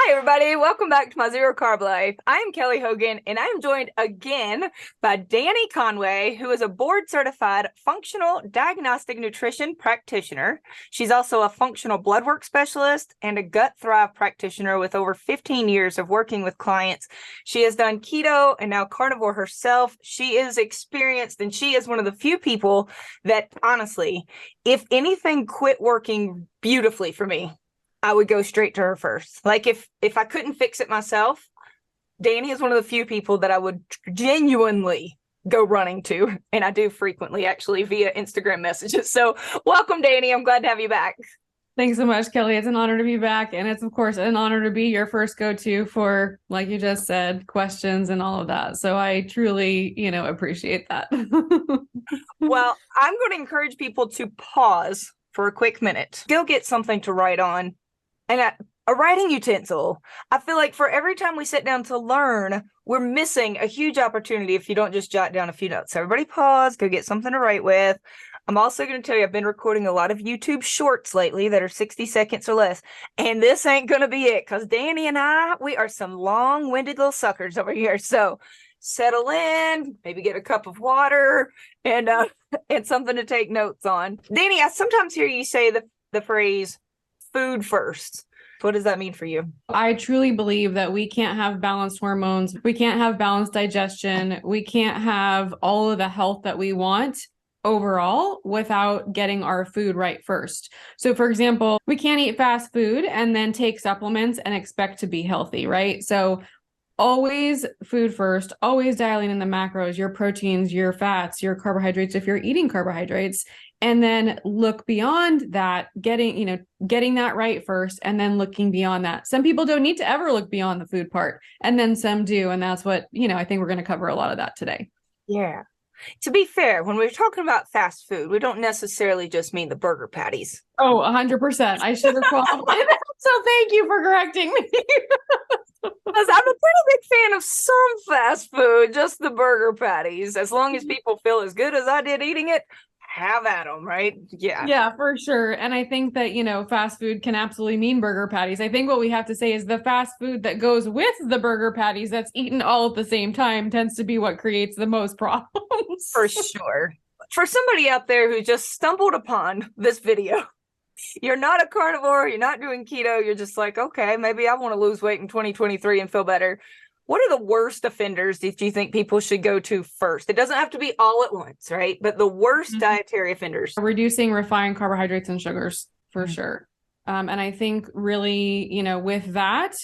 Hi, everybody. Welcome back to my Zero Carb Life. I am Kelly Hogan, and I am joined again by Dani Conway, who is a board-certified functional diagnostic nutrition practitioner. She's also a functional blood work specialist and a Gut Thrive practitioner with over 15 years of working with clients. She has done keto and now carnivore herself. She is experienced, and she is one of the few people that, honestly, if anything quit working beautifully for me, I would go straight to her first. Like if I couldn't fix it myself, Dani is one of the few people that I would genuinely go running to. And I do frequently, actually, via Instagram messages. So welcome, Dani. I'm glad to have you back. Thanks so much, Kelly. It's an honor to be back. And it's, of course, an honor to be your first go-to for, like you just said, questions and all of that. So I truly, appreciate that. Well, I'm going to encourage people to pause for a quick minute. Go get something to write on. And a writing utensil. I feel like for every time we sit down to learn, we're missing a huge opportunity if you don't just jot down a few notes. So everybody pause, go get something to write with. I'm also going to tell you, I've been recording a lot of YouTube shorts lately that are 60 seconds or less. And this ain't going to be it because Dani and we are some long-winded little suckers over here. So settle in, maybe get a cup of water and something to take notes on. Dani, I sometimes hear you say the phrase, food first. What does that mean for you? I truly believe that we can't have balanced hormones. We can't have balanced digestion. We can't have all of the health that we want overall without getting our food right first. So for example, we can't eat fast food and then take supplements and expect to be healthy, right? So always food first, always dialing in the macros, your proteins, your fats, your carbohydrates, if you're eating carbohydrates, and then look beyond that, getting that right first, and then looking beyond that. Some people don't need to ever look beyond the food part, and then some do. And that's what, I think we're going to cover a lot of that today. Yeah. To be fair, when we're talking about fast food, we don't necessarily just mean the burger patties. Oh, 100%. I should have qualified that. So thank you for correcting me. Because I'm a pretty big fan of some fast food, just the burger patties. As long as people feel as good as I did eating it, have at them, right? Yeah. Yeah, for sure. And I think that, fast food can absolutely mean burger patties. I think what we have to say is the fast food that goes with the burger patties that's eaten all at the same time tends to be what creates the most problems. For sure. For somebody out there who just stumbled upon this video, you're not a carnivore, you're not doing keto, you're just like, okay, maybe I want to lose weight in 2023 and feel better. What are the worst offenders that you think people should go to first? It doesn't have to be all at once, right? But the worst dietary offenders. Reducing refined carbohydrates and sugars, for sure. And I think really, with that,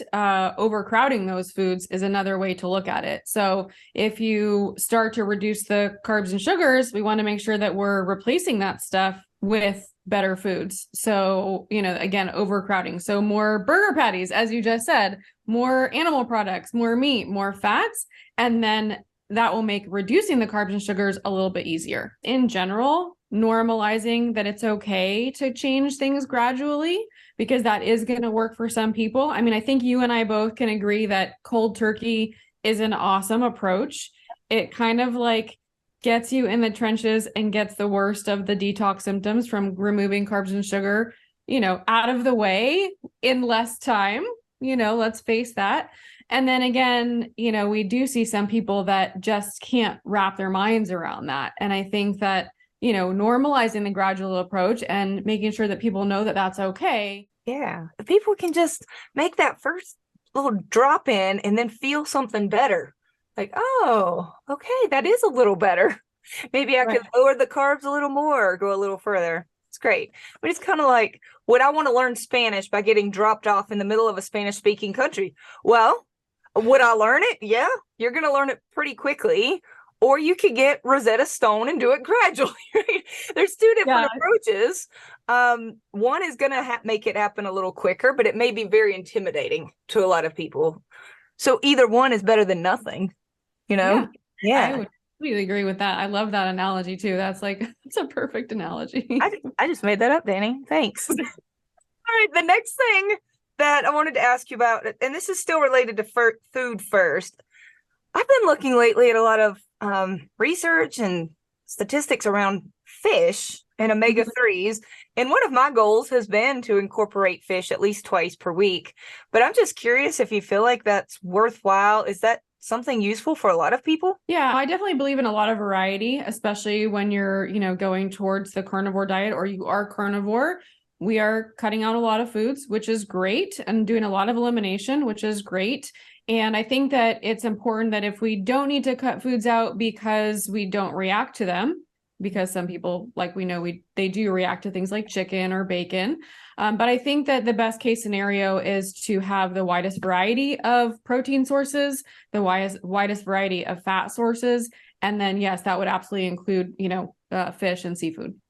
overcrowding those foods is another way to look at it. So if you start to reduce the carbs and sugars, we want to make sure that we're replacing that stuff with better foods. So, again, overcrowding. So more burger patties, as you just said, more animal products, more meat, more fats, and then that will make reducing the carbs and sugars a little bit easier. In general, normalizing that it's okay to change things gradually, because that is going to work for some people. I mean, I think you and I both can agree that cold turkey is an awesome approach. It kind of like gets you in the trenches and gets the worst of the detox symptoms from removing carbs and sugar, out of the way in less time, let's face that. And then again, we do see some people that just can't wrap their minds around that. And I think that, normalizing the gradual approach and making sure that people know that that's okay. Yeah. People can just make that first little drop in and then feel something better. Like, oh, okay, that is a little better. Maybe I could lower the carbs a little more or go a little further. It's great. But it's kind of like, would I want to learn Spanish by getting dropped off in the middle of a Spanish-speaking country? Well, would I learn it? Yeah, you're going to learn it pretty quickly. Or you could get Rosetta Stone and do it gradually, right? There's two different approaches. One is going to make it happen a little quicker, but it may be very intimidating to a lot of people. So either one is better than nothing, Yeah. I would completely agree with that. I love that analogy too. That's a perfect analogy. I just made that up, Dani. Thanks. All right. The next thing that I wanted to ask you about, and this is still related to food first. I've been looking lately at a lot of research and statistics around fish and omega-3s. And one of my goals has been to incorporate fish at least twice per week. But I'm just curious if you feel like that's worthwhile. Is that something useful for a lot of people? Yeah, I definitely believe in a lot of variety, especially when you're, going towards the carnivore diet or you are carnivore. We are cutting out a lot of foods, which is great, and doing a lot of elimination, which is great. And I think that it's important that if we don't need to cut foods out because we don't react to them, because some people, like we know, they do react to things like chicken or bacon. But I think that the best case scenario is to have the widest variety of protein sources, the widest variety of fat sources. And then, yes, that would absolutely include, fish and seafood.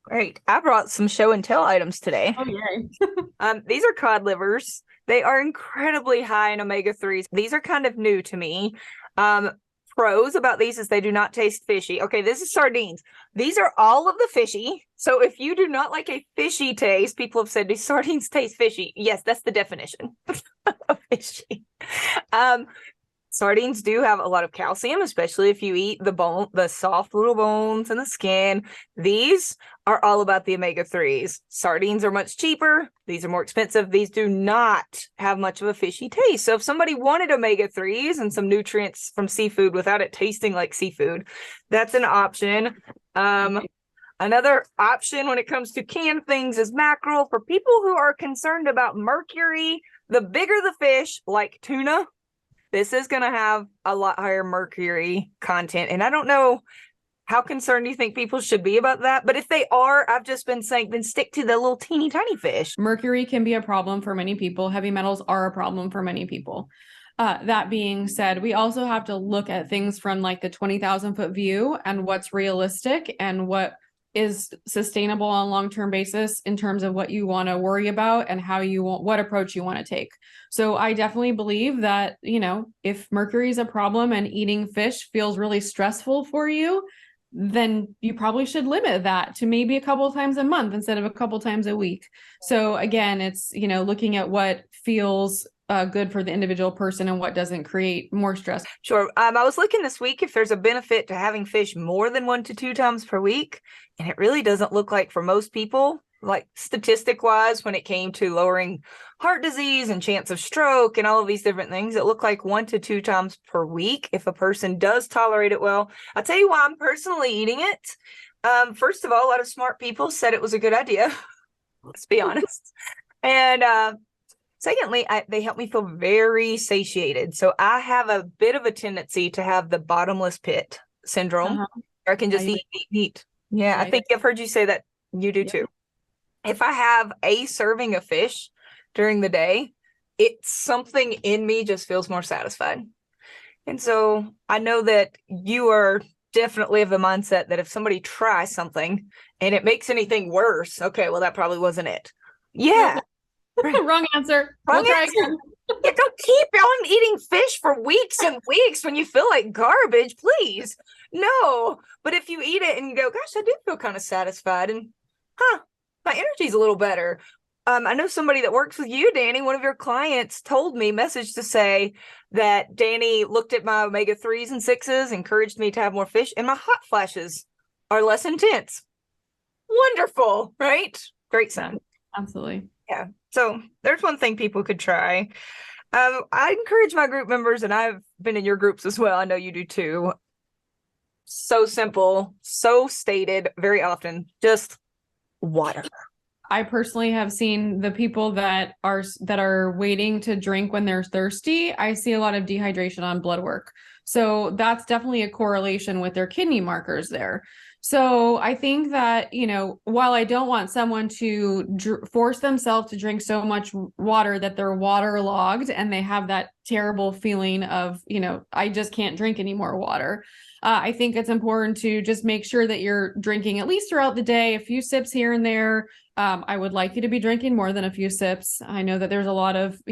Great. I brought some show and tell items today. Oh, yay. These are cod livers. They are incredibly high in omega-3s. These are kind of new to me. Pros about these is they do not taste fishy. Okay, this is sardines. These are all of the fishy. So if you do not like a fishy taste, people have said, do sardines taste fishy? Yes, that's the definition of fishy. Sardines do have a lot of calcium, especially if you eat the soft little bones and the skin. These are all about the omega-3s. Sardines are much cheaper. These are more expensive. These do not have much of a fishy taste. So if somebody wanted omega-3s and some nutrients from seafood without it tasting like seafood, that's an option. Another option when it comes to canned things is mackerel. For people who are concerned about mercury, the bigger the fish, like tuna, this is going to have a lot higher mercury content. And I don't know how concerned you think people should be about that. But if they are, I've just been saying, then stick to the little teeny tiny fish. Mercury can be a problem for many people. Heavy metals are a problem for many people. That being said, we also have to look at things from like the 20,000 foot view and what's realistic and what is sustainable on a long-term basis in terms of what you want to worry about and what approach you want to take. So I definitely believe that, if mercury is a problem and eating fish feels really stressful for you, then you probably should limit that to maybe a couple of times a month instead of a couple of times a week. So again, it's, looking at what feels good for the individual person and what doesn't create more stress. Sure. I was looking this week if there's a benefit to having fish more than 1 to 2 times per week. And it really doesn't look like for most people, like statistic wise, when it came to lowering heart disease and chance of stroke and all of these different things, it looked like 1 to 2 times per week if a person does tolerate it well. I'll tell you why I'm personally eating it. First of all, a lot of smart people said it was a good idea. Let's be honest. And secondly, they help me feel very satiated. So I have a bit of a tendency to have the bottomless pit syndrome. Or I can just eat. Yeah, I think I've heard you say that you do too. If I have a serving of fish during the day, it's something in me just feels more satisfied. And so I know that you are definitely of the mindset that if somebody tries something and it makes anything worse, okay, well, that probably wasn't it. Yeah. Wrong answer. Wrong answer. Yeah, don't keep on eating fish for weeks and weeks when you feel like garbage, please. No. But if you eat it and you go, gosh, I do feel kind of satisfied and my energy's a little better. I know somebody that works with you, Dani, one of your clients told me, message to say that Dani looked at my omega-3s and 6s, encouraged me to have more fish, and my hot flashes are less intense. Wonderful, right? Great sign. Absolutely. Yeah. So there's one thing people could try. I encourage my group members, and I've been in your groups as well. I know you do too. So simple, so stated very often, just water. I personally have seen the people that are waiting to drink when they're thirsty. I see a lot of dehydration on blood work. So that's definitely a correlation with their kidney markers there. So I think that, while I don't want someone to force themselves to drink so much water that they're waterlogged and they have that terrible feeling of, I just can't drink any more water. I think it's important to just make sure that you're drinking at least throughout the day, a few sips here and there. I would like you to be drinking more than a few sips. I know that there's a lot of,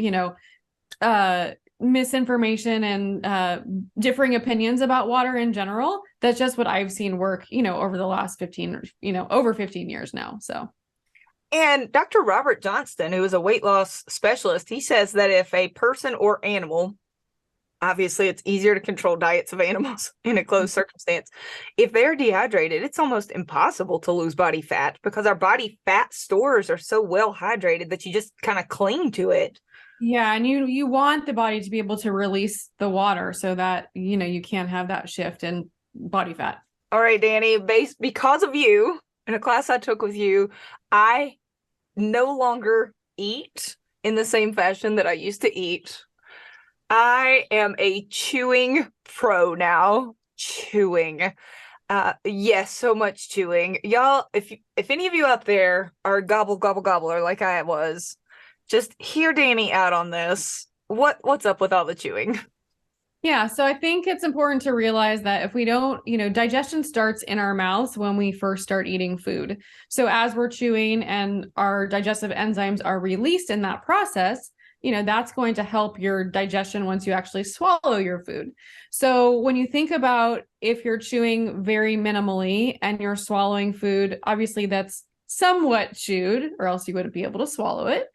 misinformation and differing opinions about water in general. That's just what I've seen work, over the last 15, over 15 years now. So. And Dr. Robert Johnston, who is a weight loss specialist, he says that if a person or animal obviously it's easier to control diets of animals in a closed circumstance. If they're dehydrated, it's almost impossible to lose body fat because our body fat stores are so well hydrated that you just kind of cling to it. Yeah, and you want the body to be able to release the water so that, you can't have that shift in body fat. All right, Dani, because of you, in a class I took with you, I no longer eat in the same fashion that I used to eat. I am a chewing pro now. Chewing. Yes, so much chewing. Y'all, if any of you out there are a gobble gobble gobbler like I was, just hear Dani out on this. What's up with all the chewing? Yeah, so I think it's important to realize that if we don't, digestion starts in our mouths when we first start eating food. So as we're chewing and our digestive enzymes are released in that process, that's going to help your digestion once you actually swallow your food. So when you think about if you're chewing very minimally and you're swallowing food, obviously that's somewhat chewed, or else you wouldn't be able to swallow it.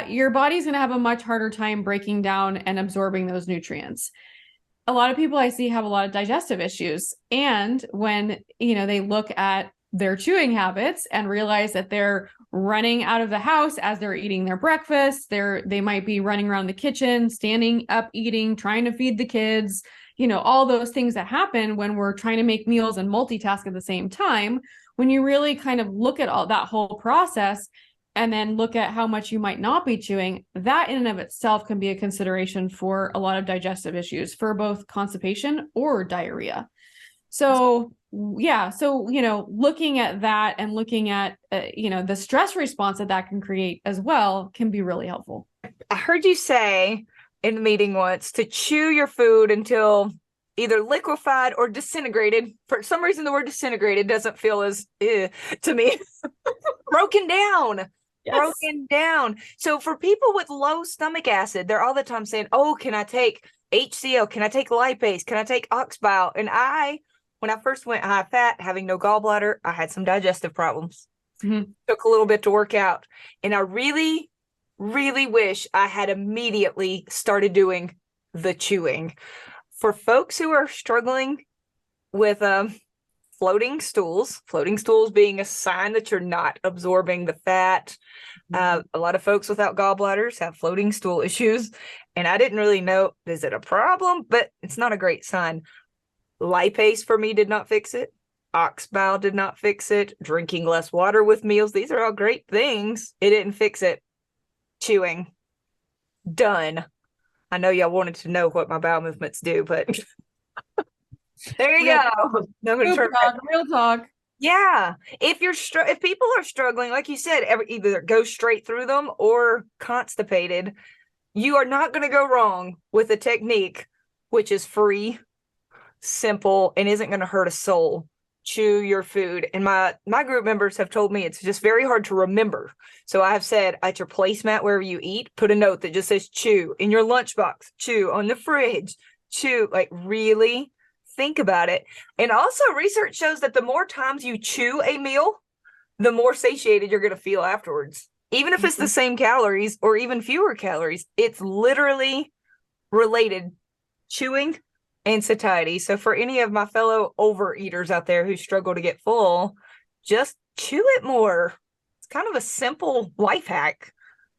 Your body's going to have a much harder time breaking down and absorbing those nutrients. A lot of people I see have a lot of digestive issues. And when, they look at their chewing habits and realize that they're running out of the house as they're eating their breakfast, they might be running around the kitchen, standing up, eating, trying to feed the kids, all those things that happen when we're trying to make meals and multitask at the same time. When you really kind of look at all that whole process, and then look at how much you might not be chewing, that in and of itself can be a consideration for a lot of digestive issues for both constipation or diarrhea. So, yeah. So, looking at that and looking at, the stress response that can create as well can be really helpful. I heard you say in the meeting once to chew your food until either liquefied or disintegrated. For some reason, the word disintegrated doesn't feel as to me. Broken down. Yes. Broken down. So for people with low stomach acid, they're all the time saying, oh, can I take HCl? Can I take lipase? Can I take ox bile? And when I first went high fat, having no gallbladder, I had some digestive problems. Mm-hmm. Took a little bit to work out. And I really, really wish I had immediately started doing the chewing. For folks who are struggling with floating stools being a sign that you're not absorbing the fat. A lot of folks without gallbladders have floating stool issues, and I didn't really know, is it a problem? But it's not a great sign. Lipase for me did not fix it. Ox bile did not fix it. Drinking less water with meals, these are all great things. It didn't fix it. Chewing. Done. I know y'all wanted to know what my bowel movements do, but there you go. Real talk. Yeah. If people are struggling, like you said, either go straight through them or constipated, you are not going to go wrong with a technique which is free, simple, and isn't going to hurt a soul. Chew your food. And my group members have told me it's just very hard to remember. So I have said at your placemat wherever you eat, put a note that just says chew. In your lunchbox, chew. On the fridge, chew. Like, really think about it. And also research shows that the more times you chew a meal, the more satiated you're going to feel afterwards. Even if it's the same calories or even fewer calories, it's literally related. Chewing and satiety. So for any of my fellow overeaters out there who struggle to get full, just chew it more. It's kind of a simple life hack.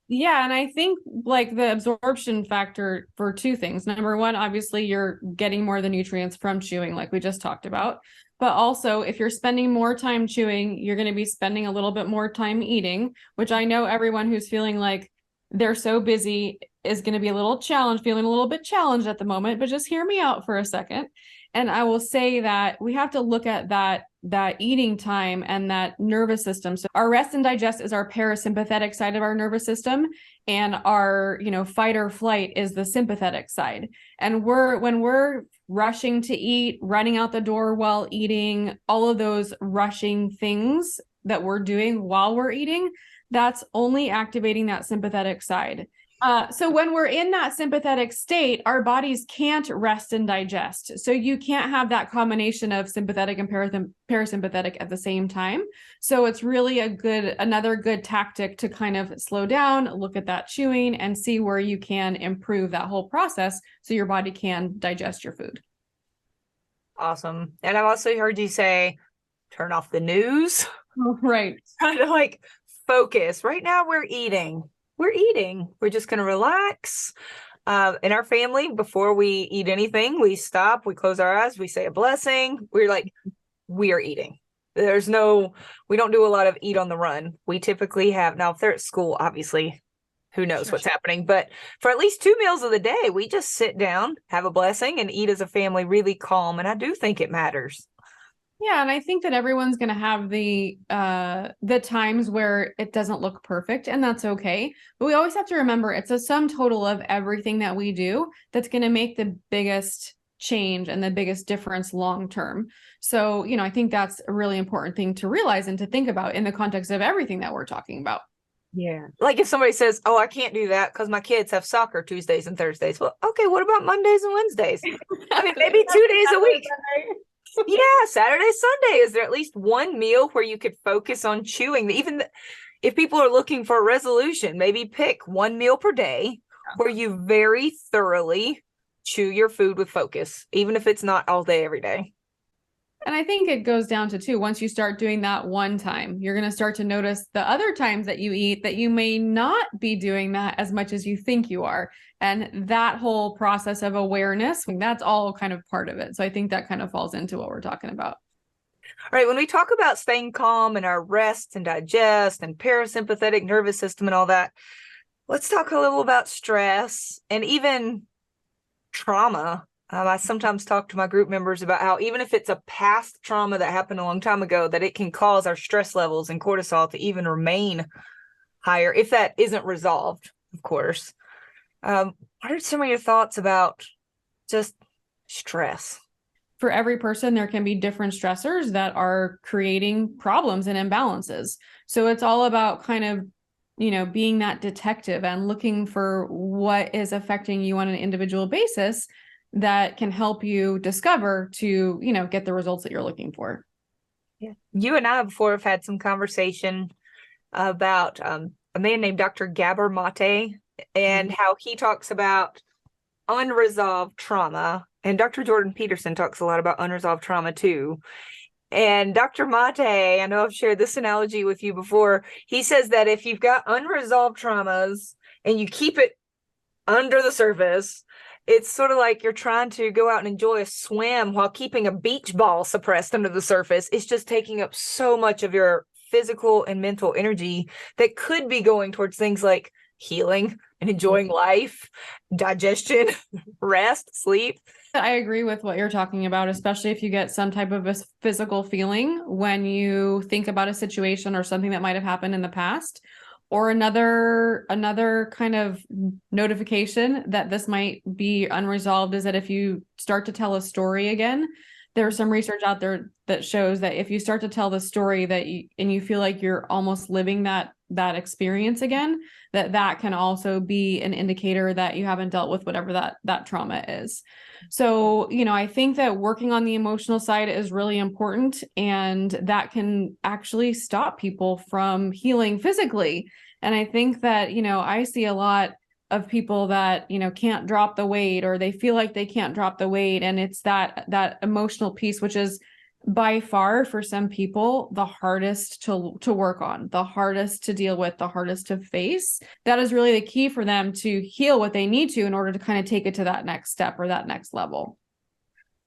Yeah, and I think like the absorption factor for two things. Number one, obviously you're getting more of the nutrients from chewing, like we just talked about. But also, if you're spending more time chewing, you're going to be spending a little bit more time eating, which I know everyone who's feeling like they're so busy is going to be feeling a little bit challenged at the moment, but just hear me out for a second. And I will say that we have to look at that eating time and that nervous system. So our rest and digest is our parasympathetic side of our nervous system, and our, fight or flight is the sympathetic side. And when we're rushing to eat, running out the door while eating, all of those rushing things that we're doing while we're eating, that's only activating that sympathetic side. So when we're in that sympathetic state, our bodies can't rest and digest. So you can't have that combination of sympathetic and parasympathetic at the same time. So it's really another good tactic to kind of slow down, look at that chewing, and see where you can improve that whole process so your body can digest your food. Awesome. And I've also heard you say, turn off the news. Right. Kind of like focus. Right now we're eating. We're just going to relax. In our family, before we eat anything, we stop, we close our eyes, we say a blessing. We're like, we are eating. We don't do a lot of eat on the run. We typically have, now if they're at school, obviously, who knows what's happening. But for at least 2 meals of the day, we just sit down, have a blessing, and eat as a family really calm. And I do think it matters. Yeah, and I think that everyone's going to have the times where it doesn't look perfect, and that's okay. But we always have to remember it's a sum total of everything that we do that's going to make the biggest change and the biggest difference long term. So, I think that's a really important thing to realize and to think about in the context of everything that we're talking about. Yeah. Like if somebody says, oh, I can't do that because my kids have soccer Tuesdays and Thursdays. Well, okay, what about Mondays and Wednesdays? I mean, maybe 2 days a week. Yeah, Saturday, Sunday. Is there at least one meal where you could focus on chewing? Even if people are looking for a resolution, maybe pick one meal per day where you very thoroughly chew your food with focus, even if it's not all day, every day. And I think it goes down to too, once you start doing that one time, you're going to start to notice the other times that you eat that you may not be doing that as much as you think you are. And that whole process of awareness, that's all kind of part of it. So I think that kind of falls into what we're talking about. All right. When we talk about staying calm and our rest and digest and parasympathetic nervous system and all that, let's talk a little about stress and even trauma. I sometimes talk to my group members about how even if it's a past trauma that happened a long time ago, that it can cause our stress levels and cortisol to even remain higher if that isn't resolved, of course. What are some of your thoughts about just stress? For every person, there can be different stressors that are creating problems and imbalances. So it's all about kind of being that detective and looking for what is affecting you on an individual basis that can help you discover to, get the results that you're looking for. Yeah. You and I before have had some conversation about a man named Dr. Gabor Mate and how he talks about unresolved trauma. And Dr. Jordan Peterson talks a lot about unresolved trauma too. And Dr. Mate, I know I've shared this analogy with you before. He says that if you've got unresolved traumas and you keep it under the surface, it's sort of like you're trying to go out and enjoy a swim while keeping a beach ball suppressed under the surface. It's just taking up so much of your physical and mental energy that could be going towards things like healing and enjoying life, digestion, rest, sleep. I agree with what you're talking about, especially if you get some type of a physical feeling when you think about a situation or something that might have happened in the past. Or another kind of notification that this might be unresolved is that if you start to tell a story again, there's some research out there that shows that if you start to tell the story and you feel like you're almost living that experience again, that can also be an indicator that you haven't dealt with whatever that trauma is. So, I think that working on the emotional side is really important, and that can actually stop people from healing physically. And I think that, I see a lot of people that, can't drop the weight, or they feel like they can't drop the weight. And it's that emotional piece, which is by far for some people the hardest to work on, the hardest to deal with, the hardest to face. That is really the key for them to heal what they need to in order to kind of take it to that next step or that next level.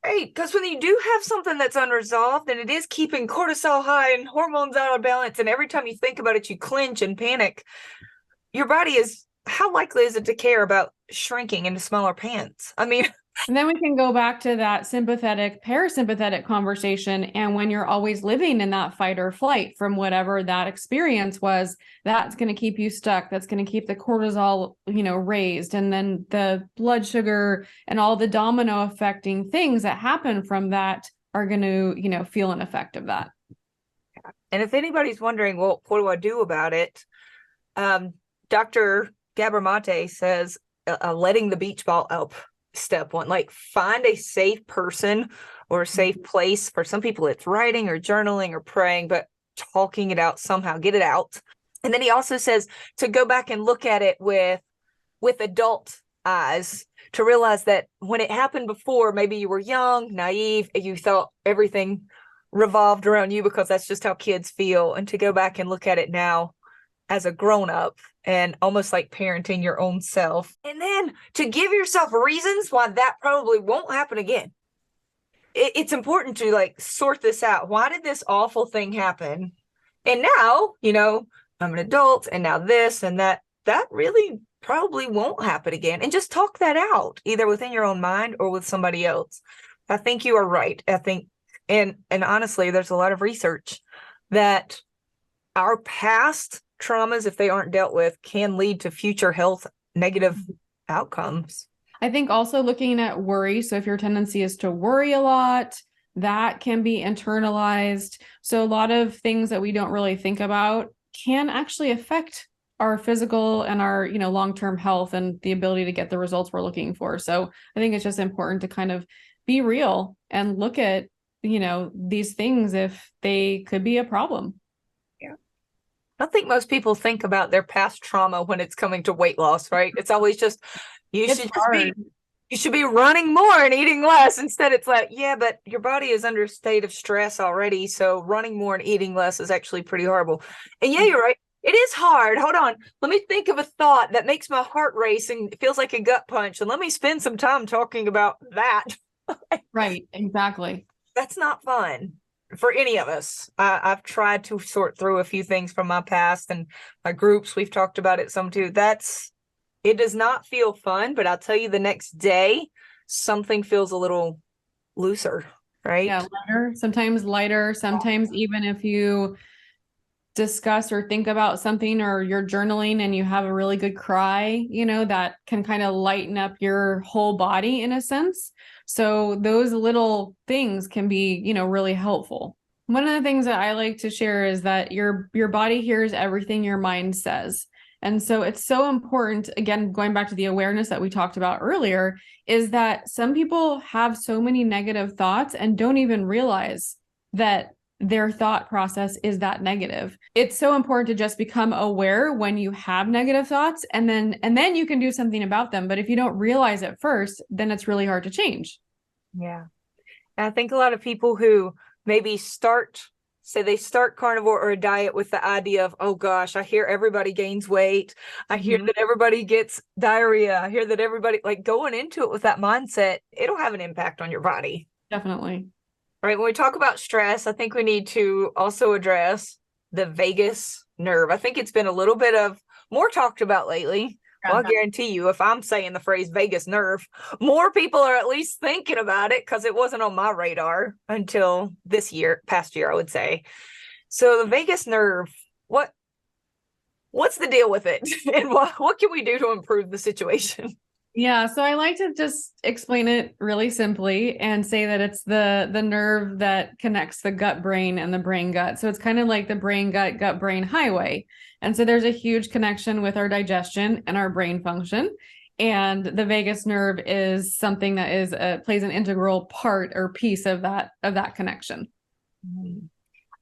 Right, because when you do have something that's unresolved and it is keeping cortisol high and hormones out of balance, and every time you think about it, you clench and panic, your body how likely is it to care about shrinking into smaller pants? I mean, and then we can go back to that sympathetic, parasympathetic conversation. And when you're always living in that fight or flight from whatever that experience was, that's going to keep you stuck. That's going to keep the cortisol, raised. And then the blood sugar and all the domino affecting things that happen from that are going to, feel an effect of that. And if anybody's wondering, well, what do I do about it? Dr. Gabor Mate says, letting the beach ball up, step one. Like, find a safe person or a safe place. For some people, it's writing or journaling or praying, but talking it out somehow, get it out. And then he also says to go back and look at it with adult eyes, to realize that when it happened before, maybe you were young, naive, and you thought everything revolved around you because that's just how kids feel. And to go back and look at it now as a grown-up and almost like parenting your own self. And then to give yourself reasons why that probably won't happen again. It's important to like sort this out. Why did this awful thing happen? And now, you know, I'm an adult, and now this and that really probably won't happen again. And just talk that out, either within your own mind or with somebody else. I think you are right. I think, and honestly, there's a lot of research that our past traumas, if they aren't dealt with, can lead to future health negative outcomes. I think also looking at worry. So if your tendency is to worry a lot, that can be internalized. So a lot of things that we don't really think about can actually affect our physical and our, you know, long-term health and the ability to get the results we're looking for. So I think it's just important to kind of be real and look at, you know, these things if they could be a problem. Yeah. I think most people think about their past trauma when it's coming to weight loss, right? It's always just, you should be running more and eating less. Instead, it's like, yeah, but your body is under a state of stress already. So running more and eating less is actually pretty horrible. And yeah, you're right. It is hard. Hold on. Let me think of a thought that makes my heart race and feels like a gut punch. And let me spend some time talking about that. Right. Exactly. That's not fun for any of us. I've tried to sort through a few things from my past and my groups. We've talked about it some too. It does not feel fun, but I'll tell you the next day, something feels a little looser, right? Yeah, lighter, sometimes even if you discuss or think about something or you're journaling and you have a really good cry, you know, that can kind of lighten up your whole body in a sense. So those little things can be, you know, really helpful. One of the things that I like to share is that your body hears everything your mind says. And so it's so important, again, going back to the awareness that we talked about earlier, is that some people have so many negative thoughts and don't even realize that their thought process is that negative. It's so important to just become aware when you have negative thoughts, and then you can do something about them. But if you don't realize it first, then it's really hard to change. Yeah. And I think a lot of people who maybe say they start carnivore or a diet with the idea of, oh gosh, I hear everybody gains weight. I hear that everybody gets diarrhea. I hear that everybody, like, going into it with that mindset, it'll have an impact on your body. Definitely. Right. When we talk about stress, I think we need to also address the vagus nerve. I think it's been a little bit of more talked about lately. Well, I guarantee you, if I'm saying the phrase vagus nerve, more people are at least thinking about it, because it wasn't on my radar until past year, I would say. So the vagus nerve, what's the deal with it? And what can we do to improve the situation? Yeah, so I like to just explain it really simply and say that it's the nerve that connects the gut brain and the brain gut. So it's kind of like the brain gut brain highway. And so there's a huge connection with our digestion and our brain function. And the vagus nerve is something that plays an integral part or piece of that connection.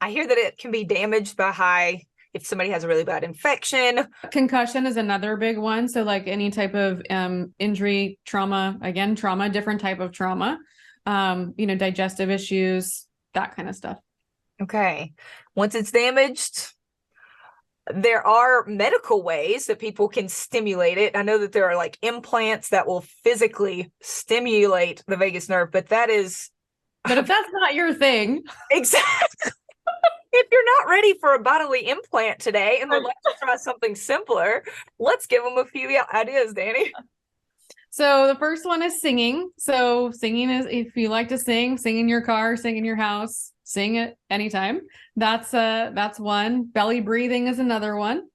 I hear that it can be damaged by if somebody has a really bad infection. Concussion is another big one. So like any type of injury, trauma, different type of trauma, digestive issues, that kind of stuff. Okay. Once it's damaged, there are medical ways that people can stimulate it. I know that there are like implants that will physically stimulate the vagus nerve, but if that's not your thing. Exactly. If you're not ready for a bodily implant today and would like to try something simpler, let's give them a few ideas, Dani. So the first one is singing. So singing is, if you like to sing in your car, sing in your house, sing it anytime. That's one. Belly breathing is another one.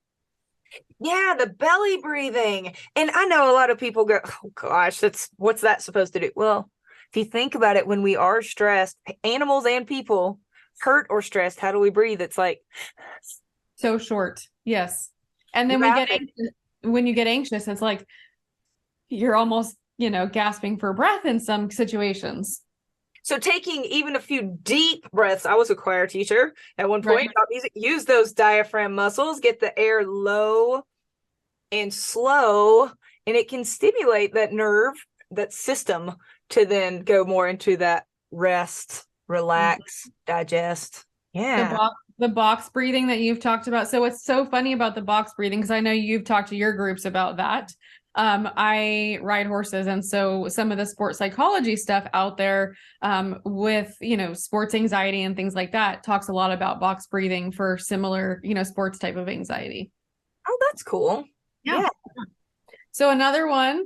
Yeah, the belly breathing. And I know a lot of people go, oh gosh, what's that supposed to do? Well, if you think about it, when we are stressed, animals and people, hurt or stressed, how do we breathe? It's like so short. Yes. And then we get when you get anxious, it's like you're almost, gasping for breath in some situations. So taking even a few deep breaths, I was a choir teacher at one point, Right. use those diaphragm muscles, get the air low and slow, and it can stimulate that nerve, that system, to then go more into that rest, relax, digest. Yeah. The box breathing that you've talked about. So what's so funny about the box breathing, because I know you've talked to your groups about that. I ride horses, and so some of the sports psychology stuff out there, with sports anxiety and things like that, talks a lot about box breathing for similar sports type of anxiety. Oh, that's cool. Yeah. So another one,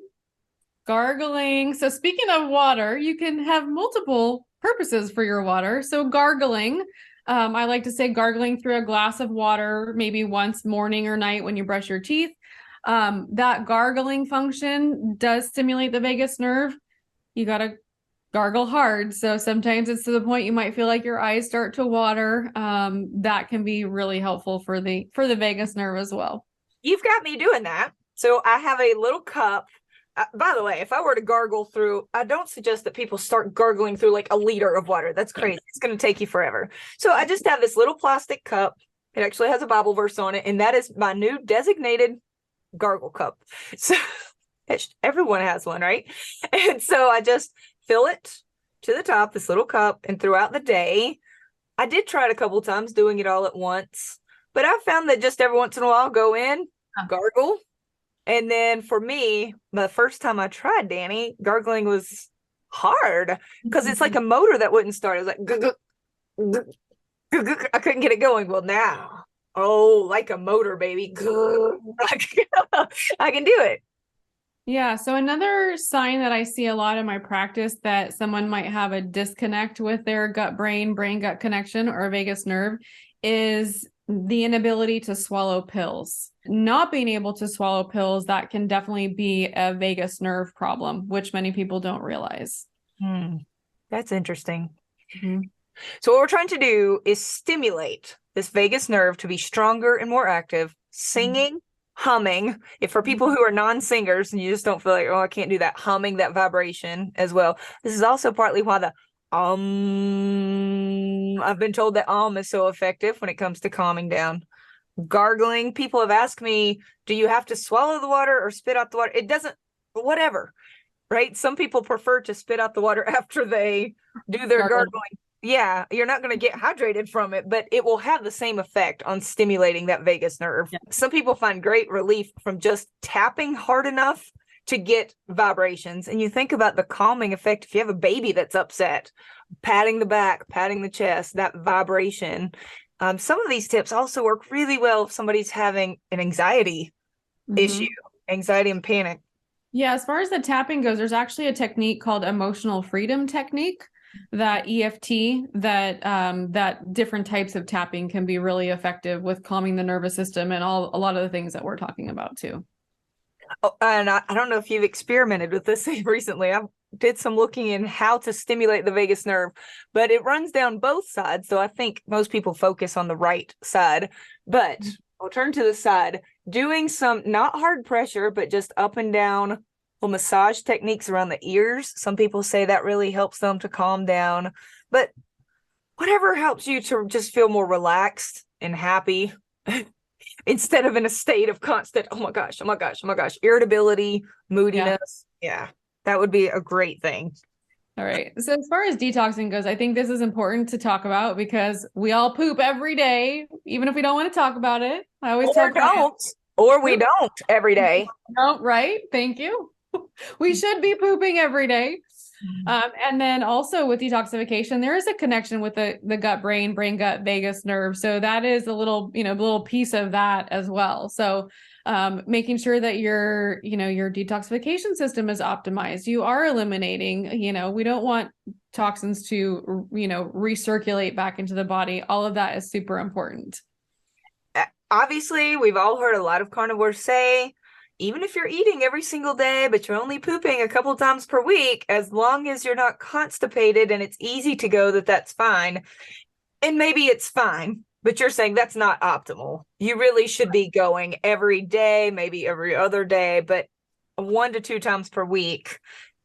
gargling. So speaking of water, you can have multiple purposes for your water. So gargling, I like to say gargling through a glass of water, maybe once morning or night when you brush your teeth. That gargling function does stimulate the vagus nerve. You got to gargle hard. So sometimes it's to the point you might feel like your eyes start to water. That can be really helpful for the vagus nerve as well. You've got me doing that. So I have a little cup. By the way, if I were to gargle through, I don't suggest that people start gargling through like a liter of water. That's crazy. It's going to take you forever. So I just have this little plastic cup. It actually has a Bible verse on it, and that is my new designated gargle cup. So everyone has one, right? And so I just fill it to the top, this little cup, and throughout the day, I did try it a couple times doing it all at once, but I found that just every once in a while, go in, gargle. And then for me, the first time I tried, Dani, gargling was hard because it's like a motor that wouldn't start. It was like, I couldn't get it going. Well, now, like a motor, baby. I can do it. Yeah. So another sign that I see a lot in my practice that someone might have a disconnect with their brain-gut connection or vagus nerve is the inability to swallow pills. Not being able to swallow pills, that can definitely be a vagus nerve problem, which many people don't realize. That's interesting. Mm-hmm. So what we're trying to do is stimulate this vagus nerve to be stronger and more active, singing, humming. If for people who are non-singers and you just don't feel like, I can't do that, humming, that vibration as well. This is also partly why the I've been told that is so effective when it comes to calming down. Gargling, people have asked me, do you have to swallow the water or spit out the water? It doesn't, whatever, right? Some people prefer to spit out the water after they do their gargling. Yeah, you're not going to get hydrated from it, but it will have the same effect on stimulating that vagus nerve. Yeah. Some people find great relief from just tapping hard enough to get vibrations. And you think about the calming effect if you have a baby that's upset, patting the back, patting the chest, that vibration. Some of these tips also work really well if somebody's having an anxiety issue, anxiety and panic. Yeah, as far as the tapping goes, there's actually a technique called emotional freedom technique, that EFT, that different types of tapping can be really effective with calming the nervous system and a lot of the things that we're talking about too. Oh, and I don't know if you've experimented with this recently. I did some looking in how to stimulate the vagus nerve, but it runs down both sides. So I think most people focus on the right side, but I'll turn to the side, doing some not hard pressure, but just up and down massage techniques around the ears. Some people say that really helps them to calm down, but whatever helps you to just feel more relaxed and happy instead of in a state of constant, oh my gosh, irritability, moodiness. Yeah, that would be a great thing. All right. So as far as detoxing goes, I think this is important to talk about because we all poop every day, even if we don't want to talk about it. I always we don't every day. No, right. Thank you. We should be pooping every day. And then also with detoxification, there is a connection with the gut brain gut vagus nerve. So that is a little piece of that as well. So making sure that your detoxification system is optimized. You are eliminating, we don't want toxins to, recirculate back into the body. All of that is super important. Obviously, we've all heard a lot of carnivores say, even if you're eating every single day, but you're only pooping a couple times per week, as long as you're not constipated and it's easy to go, that's fine. And maybe it's fine, But you're saying that's not optimal. You really should be going every day, maybe every other day, but 1 to 2 times per week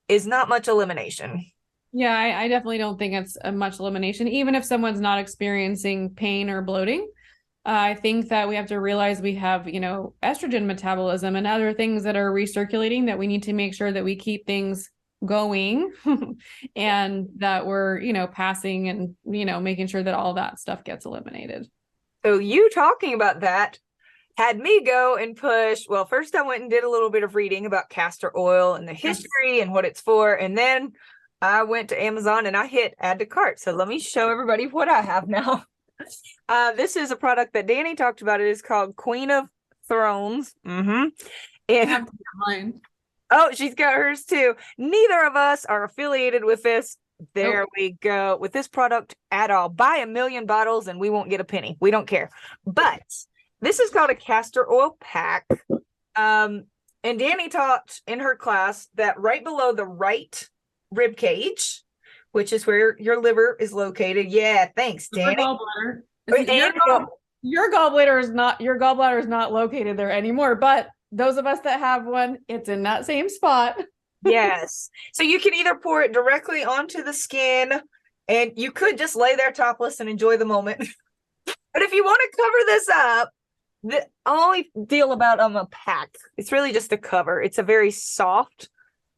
is not much elimination. Yeah, I definitely don't think it's a much elimination, even if someone's not experiencing pain or bloating. I think that we have to realize we have, estrogen metabolism and other things that are recirculating that we need to make sure that we keep things going and that we're, passing and, making sure that all that stuff gets eliminated. So you talking about that had me go and push. Well, first I went and did a little bit of reading about castor oil and the history and what it's for. And then I went to Amazon and I hit add to cart. So let me show everybody what I have now. This is a product that Dani talked about. It is called Queen of Thrones. And I have mine. Oh, she's got hers too. Neither of us are affiliated with this. There we go. With this product at all. Buy 1 million bottles and we won't get a penny. We don't care. But this is called a castor oil pack. And Dani taught in her class that right below the right rib cage, which is where your liver is located. Yeah, thanks, Dani. Your gallbladder is not located there anymore, but those of us that have one, it's in that same spot. Yes. So you can either pour it directly onto the skin, and you could just lay there topless and enjoy the moment. But if you want to cover this up, the only deal about a pack, it's really just a cover. It's a very soft,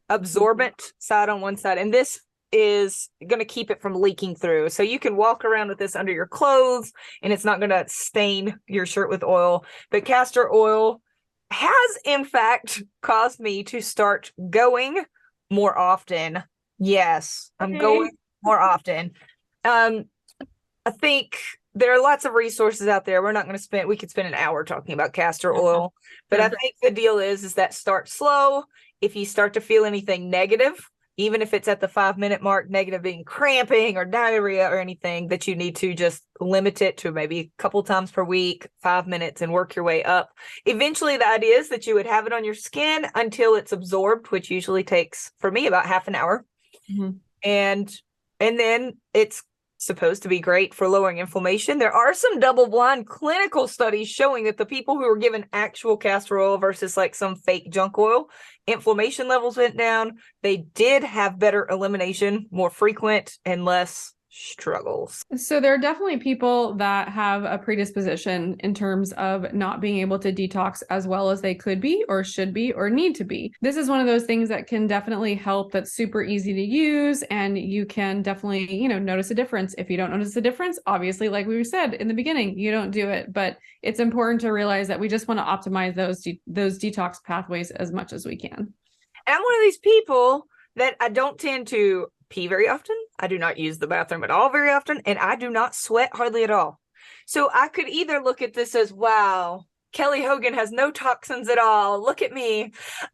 absorbent side on one side, and this is going to keep it from leaking through. So you can walk around with this under your clothes, and it's not going to stain your shirt with oil. But castor oil has, in fact, caused me to start going more often. Yes, I'm going more often. I think there are lots of resources out there. We're not going to we could spend an hour talking about castor oil, but I think the deal is that start slow. If you start to feel anything negative, even if it's at the 5-minute mark, negative being cramping or diarrhea or anything, that you need to just limit it to maybe a couple times per week, 5 minutes, and work your way up. Eventually, the idea is that you would have it on your skin until it's absorbed, which usually takes, for me, about half an hour. And then it's supposed to be great for lowering inflammation. There are some double-blind clinical studies showing that the people who were given actual castor oil versus like some fake junk oil, inflammation levels went down. They did have better elimination, more frequent, and less struggles. So there are definitely people that have a predisposition in terms of not being able to detox as well as they could be or should be or need to be. This is one of those things that can definitely help, that's super easy to use, and you can definitely, notice a difference. If you don't notice a difference, obviously, like we said in the beginning, you don't do it. But it's important to realize that we just want to optimize those detox pathways as much as we can. And I'm one of these people that I don't tend to pee very often. I do not use the bathroom at all very often, and I do not sweat hardly at all. So I could either look at this as, wow, Kelly Hogan has no toxins at all, look at me,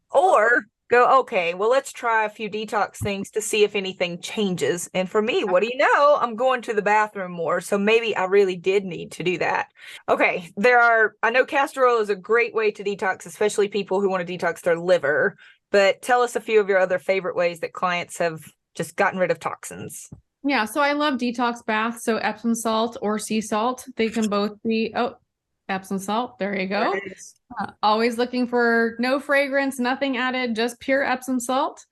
or go, okay, well, let's try a few detox things to see if anything changes. And for me, what do you know? I'm going to the bathroom more, so maybe I really did need to do that. Okay, I know castor oil is a great way to detox, especially people who want to detox their liver, but tell us a few of your other favorite ways that clients have just gotten rid of toxins. Yeah, so I love detox baths. So Epsom salt or sea salt, they can both be, Epsom salt, there you go. Always looking for no fragrance, nothing added, just pure Epsom salt.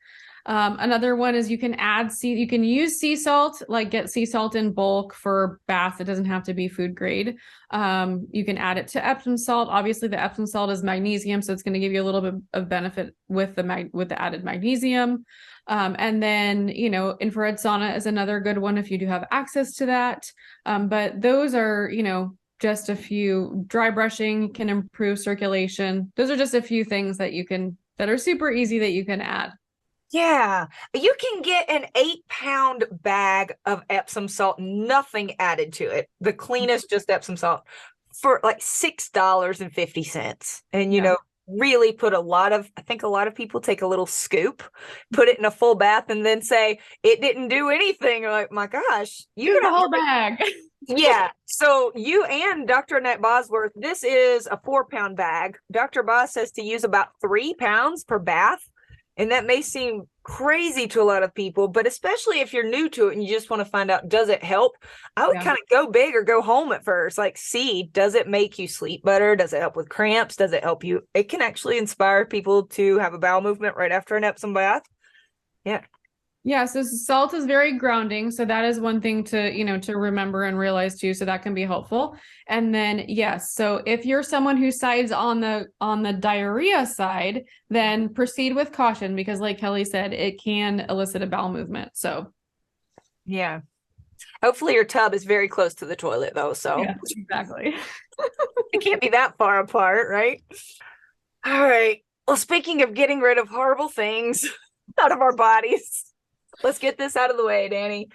Another one is you can use sea salt, like get sea salt in bulk for baths. It doesn't have to be food grade. You can add it to Epsom salt. Obviously the Epsom salt is magnesium, so it's going to give you a little bit of benefit with the added magnesium. And then, infrared sauna is another good one if you do have access to that. But those are, just a few. Dry brushing can improve circulation. Those are just a few things that are super easy that you can add. Yeah, you can get an 8-pound bag of Epsom salt, nothing added to it. The cleanest, just Epsom salt, for like $6.50. And, really put I think a lot of people take a little scoop, put it in a full bath, and then say, it didn't do anything. You're like, my gosh, you get a whole bag. Yeah. So you and Dr. Annette Bosworth, this is a 4-pound bag. Dr. Bos says to use about 3 pounds per bath. And that may seem crazy to a lot of people, but especially if you're new to it and you just want to find out, does it help? I would kind of go big or go home at first. Like, see, does it make you sleep better? Does it help with cramps? Does it help you? It can actually inspire people to have a bowel movement right after an Epsom bath. Yeah. Yeah, so salt is very grounding. So that is one thing to, to remember and realize too. So that can be helpful. And then yes, so if you're someone who sides on the diarrhea side, then proceed with caution because like Kelly said, it can elicit a bowel movement. So yeah. Hopefully your tub is very close to the toilet though. So yeah, exactly. it can't be that far apart, right? All right. Well, speaking of getting rid of horrible things out of our bodies, let's get this out of the way, Dani.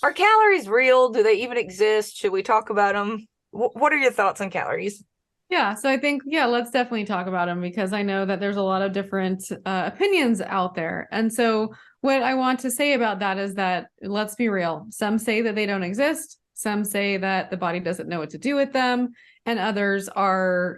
Are calories real? Do they even exist? Should we talk about them? What are your thoughts on calories? Yeah, so I think, let's definitely talk about them because I know that there's a lot of different opinions out there. And so what I want to say about that is that let's be real. Some say that they don't exist. Some say that the body doesn't know what to do with them. And others are,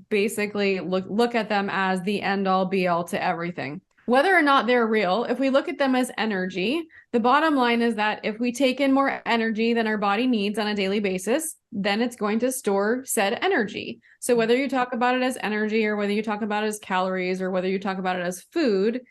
basically look at them as the end all be all to everything. Whether or not they're real, if we look at them as energy, the bottom line is that if we take in more energy than our body needs on a daily basis, then it's going to store said energy. So whether you talk about it as energy or whether you talk about it as calories or whether you talk about it as food,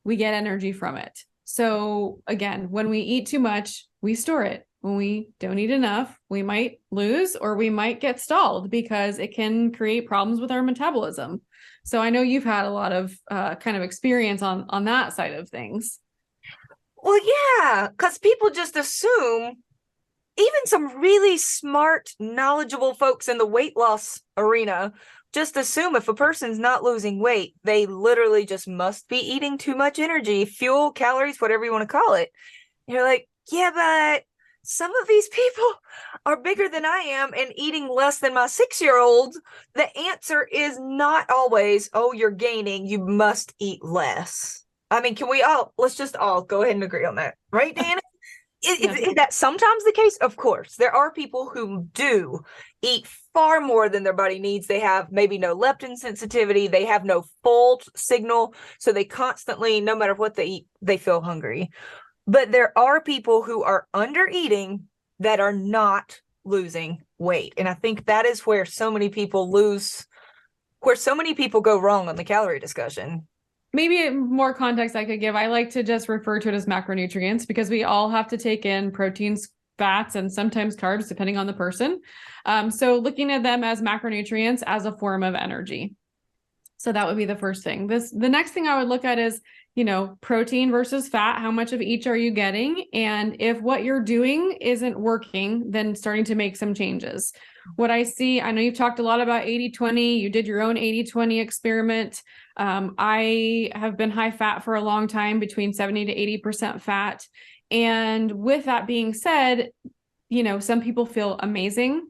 we get energy from it. So again, when we eat too much, we store it. When we don't eat enough, we might lose or we might get stalled because it can create problems with our metabolism. So I know you've had a lot of kind of experience on that side of things. Well, yeah, because people just assume, even some really smart, knowledgeable folks in the weight loss arena just assume if a person's not losing weight, they literally just must be eating too much energy, fuel, calories, whatever you want to call it. And you're like, yeah, but some of these people are bigger than I am and eating less than my 6-year-old. The answer is not always, oh, you're gaining, you must eat less. I mean, let's just all go ahead and agree on that, right, Dani? Is that sometimes the case? Of course. There are people who do eat far more than their body needs. They have maybe no leptin sensitivity. They have no full signal. So they constantly, no matter what they eat, they feel hungry. But there are people who are under eating that are not losing weight. And I think that is where so many people go wrong on the calorie discussion. Maybe more context I could give. I like to just refer to it as macronutrients because we all have to take in proteins, fats, and sometimes carbs, depending on the person. So looking at them as macronutrients as a form of energy. So that would be the first thing. The next thing I would look at is, protein versus fat. How much of each are you getting? And if what you're doing isn't working, then starting to make some changes. What I see, I know you've talked a lot about 80-20. You did your own 80-20 experiment. I have been high fat for a long time, between 70 to 80% fat. And with that being said, some people feel amazing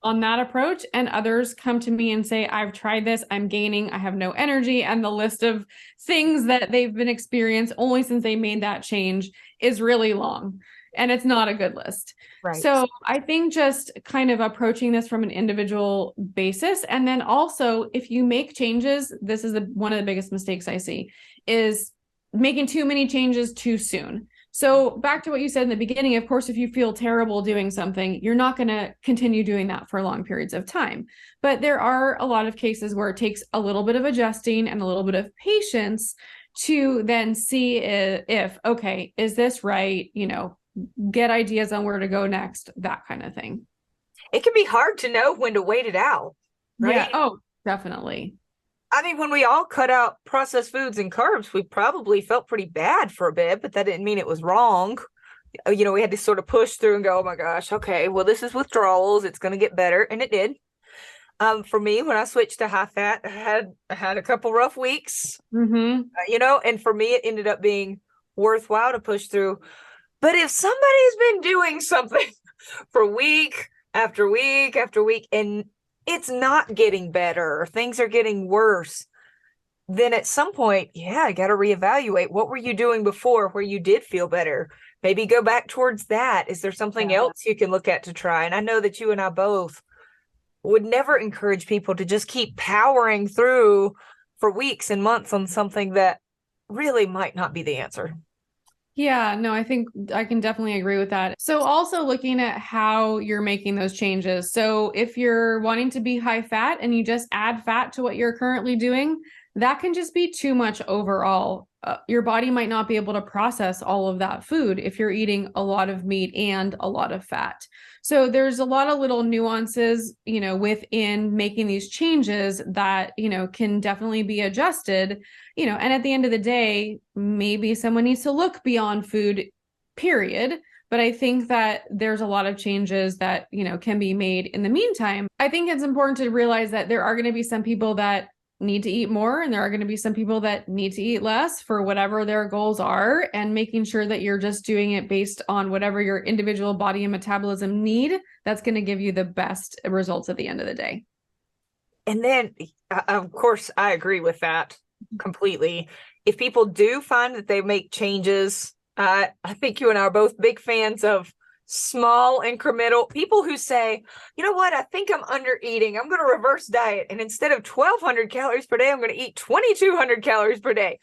on that approach, and others come to me and say, I've tried this, I'm gaining, I have no energy. And the list of things that they've been experienced only since they made that change is really long. And it's not a good list. Right. So I think just kind of approaching this from an individual basis. And then also, if you make changes, this is one of the biggest mistakes I see, is making too many changes too soon. So back to what you said in the beginning, of course, if you feel terrible doing something, you're not going to continue doing that for long periods of time. But there are a lot of cases where it takes a little bit of adjusting and a little bit of patience to then see if okay, is this right? Get ideas on where to go next, that kind of thing. It can be hard to know when to wait it out, right? Yeah. Oh, definitely. I mean, when we all cut out processed foods and carbs, we probably felt pretty bad for a bit, but that didn't mean it was wrong. We had to sort of push through and go, oh my gosh, okay, well, this is withdrawals. It's going to get better. And it did. For me, when I switched to high fat, I had a couple rough weeks, and for me, it ended up being worthwhile to push through. But if somebody's been doing something for week after week after week, and it's not getting better, or things are getting worse, then at some point, I got to reevaluate. What were you doing before where you did feel better? Maybe go back towards that. Is there something else you can look at to try? And I know that you and I both would never encourage people to just keep powering through for weeks and months on something that really might not be the answer. Yeah, no, I think I can definitely agree with that. So also looking at how you're making those changes. So if you're wanting to be high fat and you just add fat to what you're currently doing, that can just be too much overall. Your body might not be able to process all of that food if you're eating a lot of meat and a lot of fat. So there's a lot of little nuances, within making these changes that, can definitely be adjusted, and at the end of the day, maybe someone needs to look beyond food, period. But I think that there's a lot of changes that, can be made in the meantime. I think it's important to realize that there are going to be some people that need to eat more, and there are going to be some people that need to eat less for whatever their goals are, and making sure that you're just doing it based on whatever your individual body and metabolism need. That's going to give you the best results at the end of the day. And then, of course, I agree with that completely. If people do find that they make changes, I think you and I are both big fans of small incremental people who say, you know what, I think I'm under eating. I'm going to reverse diet. And instead of 1,200 calories per day, I'm going to eat 2,200 calories per day.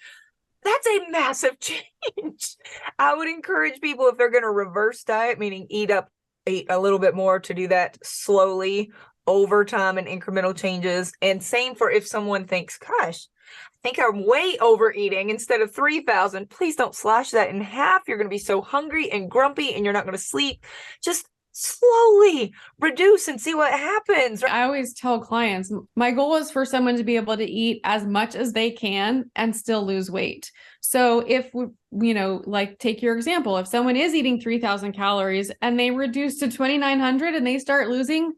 That's a massive change. I would encourage people, if they're going to reverse diet, meaning eat a little bit more, to do that slowly over time and incremental changes. And same for if someone thinks, gosh, I think I'm way overeating, instead of 3,000, please don't slash that in half. You're going to be so hungry and grumpy and you're not going to sleep. Just slowly reduce and see what happens. I always tell clients, my goal is for someone to be able to eat as much as they can and still lose weight. So if, like take your example, if someone is eating 3,000 calories and they reduce to 2,900 and they start losing,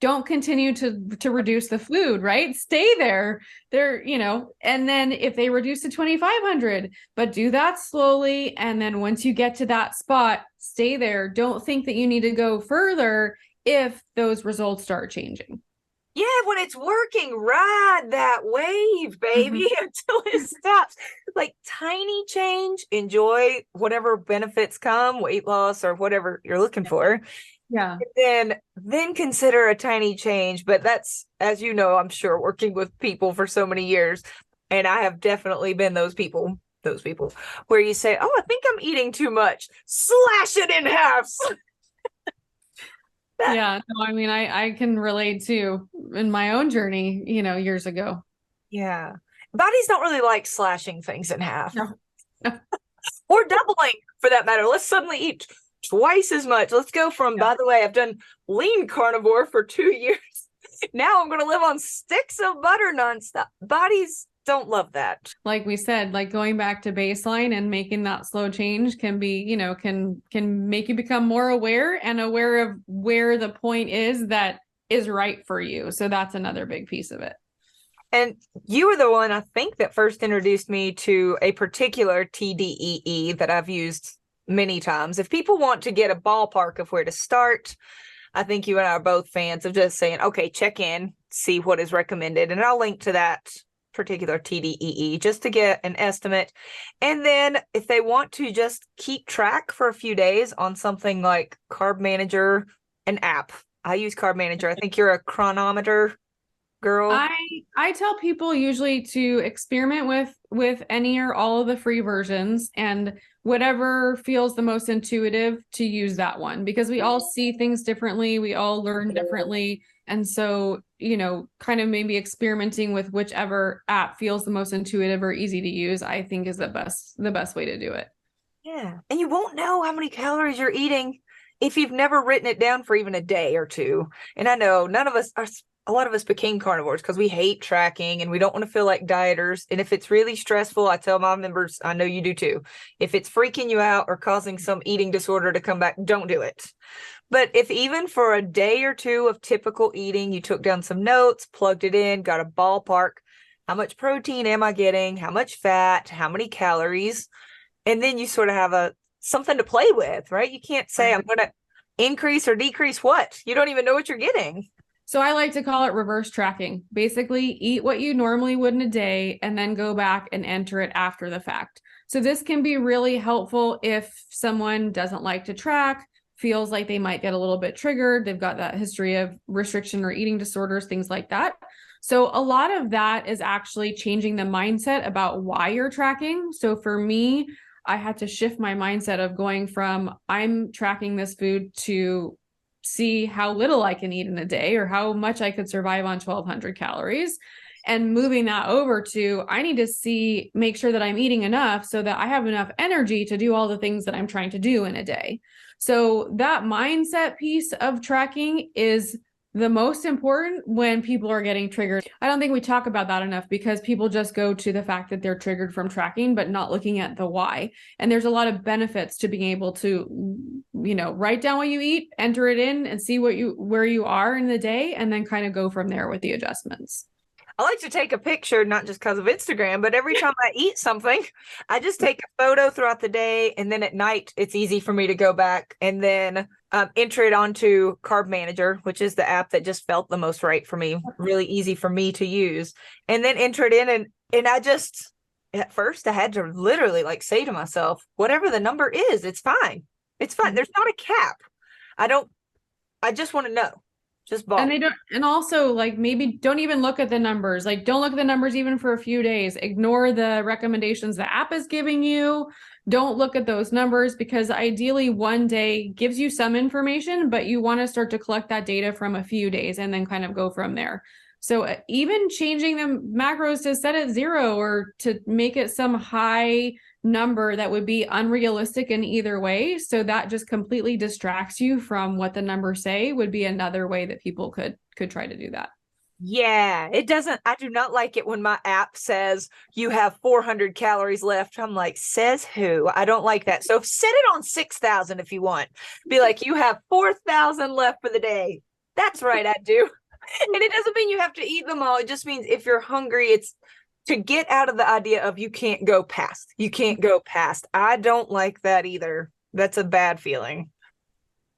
don't continue to reduce the food, right? Stay there. And then if they reduce to 2,500, but do that slowly. And then once you get to that spot, stay there. Don't think that you need to go further if those results start changing. Yeah, when it's working, ride that wave, baby, until it stops. Like tiny change, enjoy whatever benefits come, weight loss or whatever you're looking for. Yeah. Then consider a tiny change. But that's, as you know, I'm sure, working with people for so many years. And I have definitely been those people where you say, oh, I think I'm eating too much. Slash it in half. Yeah, no, I mean, I can relate to in my own journey, years ago. Yeah. Bodies don't really like slashing things in half. No. Or doubling, for that matter. Let's suddenly eat twice as much. Let's go from, by the way, I've done lean carnivore for 2 years. Now I'm going to live on sticks of butter nonstop. Bodies don't love that. Like we said, like going back to baseline and making that slow change can be, can make you become more aware and aware of where the point is that is right for you. So that's another big piece of it. And you were the one, I think, that first introduced me to a particular TDEE that I've used many times. If people want to get a ballpark of where to start, I think you and I are both fans of just saying, okay, check in, see what is recommended. And I'll link to that particular TDEE just to get an estimate. And then if they want to just keep track for a few days on something like Carb Manager, an app. I use Carb Manager. I think you're a chronometer girl. I tell people usually to experiment with any or all of the free versions, and whatever feels the most intuitive, to use that one, because we all see things differently. We all learn differently. And so, kind of maybe experimenting with whichever app feels the most intuitive or easy to use, I think is the best way to do it. Yeah. And you won't know how many calories you're eating if you've never written it down for even a day or two. And I know a lot of us became carnivores because we hate tracking and we don't want to feel like dieters. And if it's really stressful, I tell my members, I know you do too, if it's freaking you out or causing some eating disorder to come back, don't do it. But if even for a day or two of typical eating, you took down some notes, plugged it in, got a ballpark, how much protein am I getting? How much fat? How many calories? And then you sort of have something to play with, right? You can't say I'm going to increase or decrease what? You don't even know what you're getting. So I like to call it reverse tracking. Basically, eat what you normally would in a day and then go back and enter it after the fact. So this can be really helpful if someone doesn't like to track, feels like they might get a little bit triggered, they've got that history of restriction or eating disorders, things like that. So a lot of that is actually changing the mindset about why you're tracking. So for me, I had to shift my mindset of going from I'm tracking this food to see how little I can eat in a day or how much I could survive on 1,200 calories, and moving that over to I need to make sure that I'm eating enough so that I have enough energy to do all the things that I'm trying to do in a day. So that mindset piece of tracking is the most important when people are getting triggered. I don't think we talk about that enough because people just go to the fact that they're triggered from tracking, but not looking at the why. And there's a lot of benefits to being able to, write down what you eat, enter it in and see where you are in the day, and then kind of go from there with the adjustments. I like to take a picture, not just because of Instagram, but every time I eat something, I just take a photo throughout the day. And then at night, it's easy for me to go back and then enter it onto Carb Manager, which is the app that just felt the most right for me, really easy for me to use. And then enter it in. And I just, at first, I had to literally like say to myself, whatever the number is, it's fine. It's fine. There's not a cap. I just want to know. Just ball. And also like maybe don't even look at the numbers. Like don't look at the numbers even for a few days. Ignore the recommendations the app is giving you. Don't look at those numbers because ideally one day gives you some information, but you want to start to collect that data from a few days and then kind of go from there. So even changing the macros to set it 0 or to make it some high number that would be unrealistic in either way, so that just completely distracts you from what the numbers say, would be another way that people could try to do that. Yeah, I do not like it when my app says you have 400 calories left. I'm like, says who? I don't like that. So set it on 6,000 if you want. Be like, you have 4,000 left for the day. That's right, I do. And it doesn't mean you have to eat them all. It just means if you're hungry, it's to get out of the idea of you can't go past. You can't go past. I don't like that either. That's a bad feeling.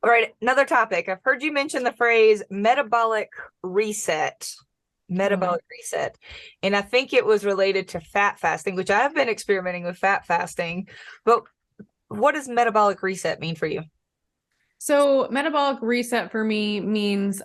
All right, another topic. I've heard you mention the phrase metabolic reset. Metabolic reset. And I think it was related to fat fasting, which I have been experimenting with fat fasting. But what does metabolic reset mean for you? So metabolic reset for me means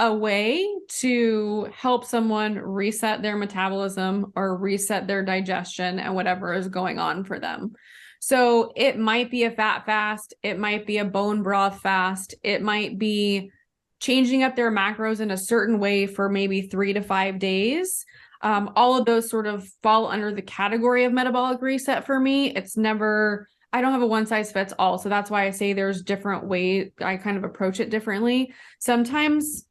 a way to help someone reset their metabolism or reset their digestion and whatever is going on for them. So it might be a fat fast, it might be a bone broth fast, it might be changing up their macros in a certain way for maybe 3 to 5 days. All of those sort of fall under the category of metabolic reset for me. I don't have a one size fits all. So that's why I say there's different ways I kind of approach it differently. Sometimes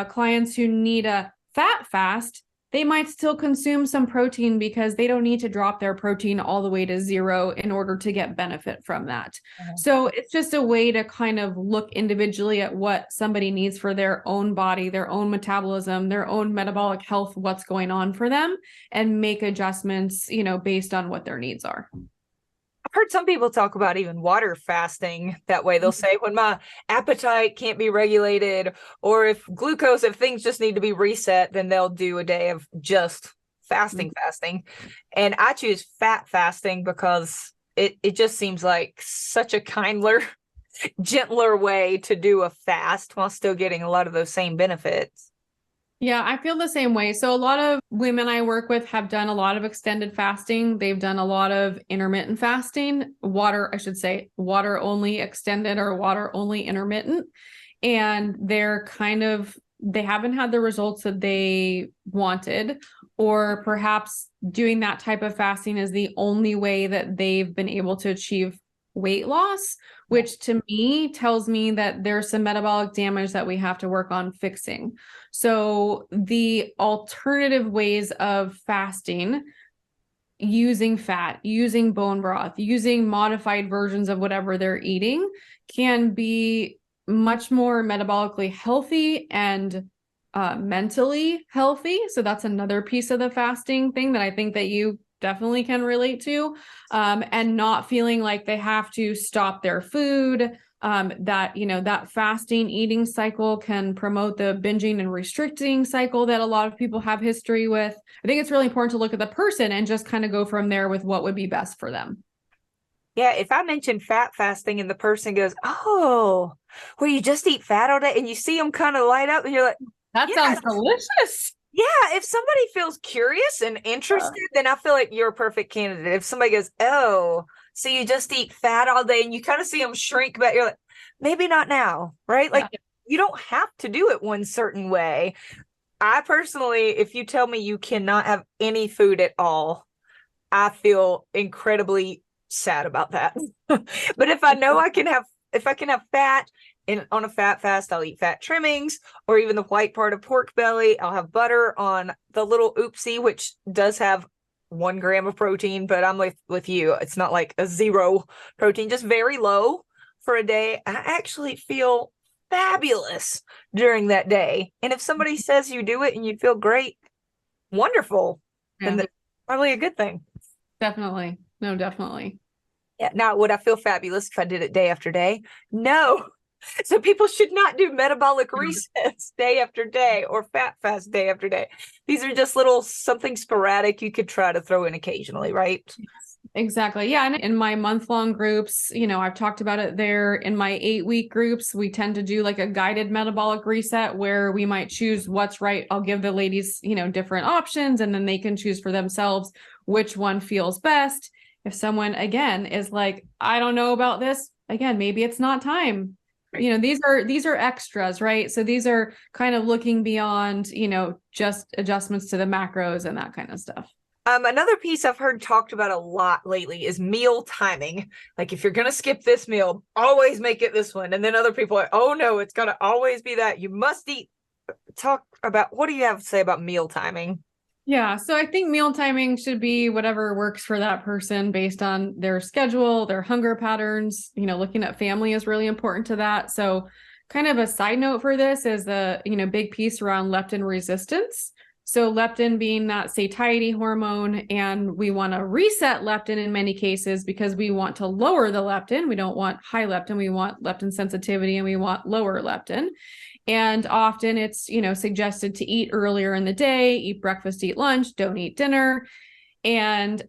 clients who need a fat fast, they might still consume some protein because they don't need to drop their protein all the way to 0 in order to get benefit from that. So it's just a way to kind of look individually at what somebody needs for their own body, their own metabolism, their own metabolic health, what's going on for them, and make adjustments, based on what their needs are. I've heard some people talk about even water fasting that way. They'll say when my appetite can't be regulated, or if things just need to be reset, then they'll do a day of just fasting. And I choose fat fasting because it just seems like such a kinder, gentler way to do a fast while still getting a lot of those same benefits. Yeah, I feel the same way. So a lot of women I work with have done a lot of extended fasting. They've done a lot of intermittent fasting, water only extended or water only intermittent. And they haven't had the results that they wanted, or perhaps doing that type of fasting is the only way that they've been able to achieve weight loss, which to me tells me that there's some metabolic damage that we have to work on fixing. So the alternative ways of fasting, using fat, using bone broth, using modified versions of whatever they're eating, can be much more metabolically healthy and mentally healthy. So that's another piece of the fasting thing that I think that you definitely can relate to, and not feeling like they have to stop their food, that fasting eating cycle can promote the binging and restricting cycle that a lot of people have history with. I think it's really important to look at the person and just kind of go from there with what would be best for them. Yeah, if I mention fat fasting and the person goes, oh, where you just eat fat all day, and you see them kind of light up and you're like, that sounds delicious. Yeah, if somebody feels curious and interested, then I feel like you're a perfect candidate. If somebody goes, oh, so you just eat fat all day and you kind of see them shrink back, you're like, maybe not now, right? Yeah. Like you don't have to do it one certain way. I personally, if you tell me you cannot have any food at all, I feel incredibly sad about that. But if I know if I can have fat and on a fat fast, I'll eat fat trimmings or even the white part of pork belly. I'll have butter on the little oopsie, which does have 1 gram of protein, but I'm with you. It's not like a zero protein, just very low for a day. I actually feel fabulous during that day. And if somebody says you do it and you feel great, wonderful. Yeah. And that's probably a good thing. Definitely. No, definitely. Yeah. Now, would I feel fabulous if I did it day after day? No. So people should not do metabolic resets day after day or fat fast day after day. These are just little something sporadic you could try to throw in occasionally, right? Exactly. Yeah. And in my month-long groups, I've talked about it there. In my 8-week groups, we tend to do like a guided metabolic reset where we might choose what's right. I'll give the ladies, different options, and then they can choose for themselves which one feels best. If someone, again, is like, I don't know about this, again, maybe it's not time. Right. These are extras, right? So these are kind of looking beyond, just adjustments to the macros and that kind of stuff. Another piece I've heard talked about a lot lately is meal timing. Like if you're going to skip this meal, always make it this one. And then other people are, oh no, it's going to always be that. You must eat. Talk about, what do you have to say about meal timing? Yeah, so I think meal timing should be whatever works for that person based on their schedule, their hunger patterns. Looking at family is really important to that. So kind of a side note for this is the, big piece around leptin resistance. So leptin being that satiety hormone, and we want to reset leptin in many cases because we want to lower the leptin. We don't want high leptin. We want leptin sensitivity and we want lower leptin. And often it's, suggested to eat earlier in the day, eat breakfast, eat lunch, don't eat dinner. And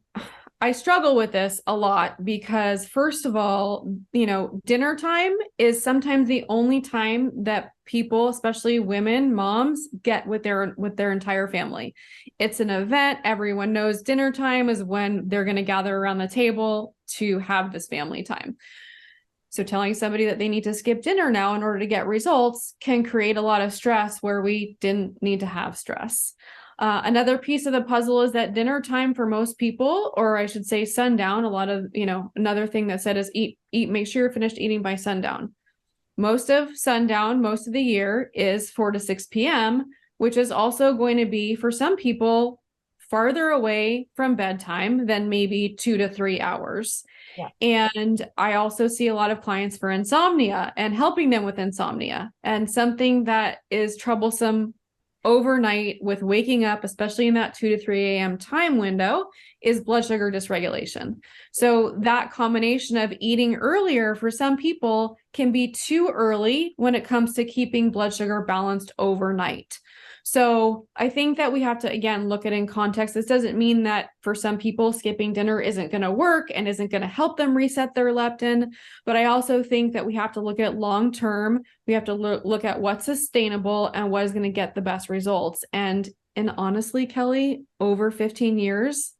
I struggle with this a lot because first of all, dinner time is sometimes the only time that people, especially women, moms, get with their entire family. It's an event. Everyone knows dinner time is when they're going to gather around the table to have this family time. So telling somebody that they need to skip dinner now in order to get results can create a lot of stress where we didn't need to have stress. Another piece of the puzzle is that dinner time for most people, or I should say sundown, a lot of, another thing that said is eat, make sure you're finished eating by sundown. Most of sundown, most of the year is 4 to 6 p.m., which is also going to be for some people farther away from bedtime than maybe 2 to 3 hours. Yeah. And I also see a lot of clients for insomnia and helping them with insomnia. And something that is troublesome overnight with waking up, especially in that 2 to 3 a.m. time window, is blood sugar dysregulation. So that combination of eating earlier for some people can be too early when it comes to keeping blood sugar balanced overnight. So I think that we have to, again, look at in context. This doesn't mean that for some people, skipping dinner isn't going to work and isn't going to help them reset their leptin. But I also think that we have to look at long term. We have to look at what's sustainable and what is going to get the best results. And honestly, Kelly, over 15 years,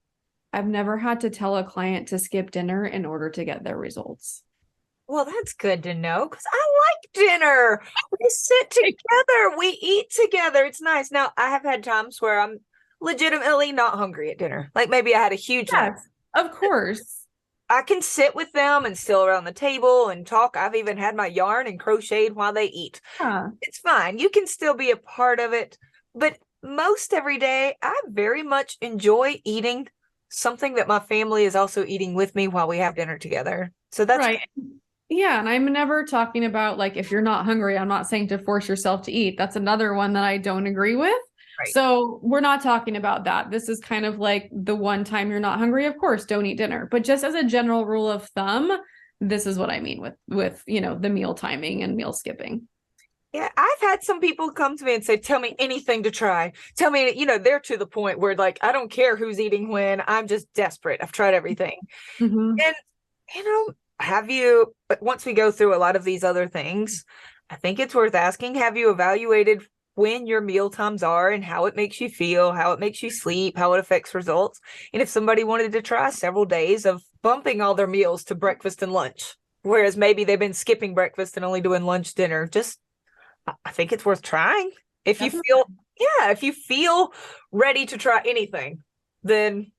I've never had to tell a client to skip dinner in order to get their results. Well, that's good to know because I like dinner. We sit together, we eat together. It's nice. Now, I have had times where I'm legitimately not hungry at dinner. Like maybe I had a huge lunch. Yes, of course. I can sit with them and still around the table and talk. I've even had my yarn and crocheted while they eat. Yeah. It's fine. You can still be a part of it. But most every day, I very much enjoy eating something that my family is also eating with me while we have dinner together. So that's right. Yeah. And I'm never talking about like, if you're not hungry, I'm not saying to force yourself to eat. That's another one that I don't agree with. Right. So we're not talking about that. This is kind of like the one time you're not hungry, of course, don't eat dinner. But just as a general rule of thumb, this is what I mean with the meal timing and meal skipping. Yeah, I've had some people come to me and say, tell me anything to try. Tell me, they're to the point where like, I don't care who's eating when, I'm just desperate. I've tried everything. Mm-hmm. But once we go through a lot of these other things, I think it's worth asking, have you evaluated when your meal times are and how it makes you feel, how it makes you sleep, how it affects results. And if somebody wanted to try several days of bumping all their meals to breakfast and lunch, whereas maybe they've been skipping breakfast and only doing lunch, dinner, just I think it's worth trying. If you feel, yeah, if you feel ready to try anything, then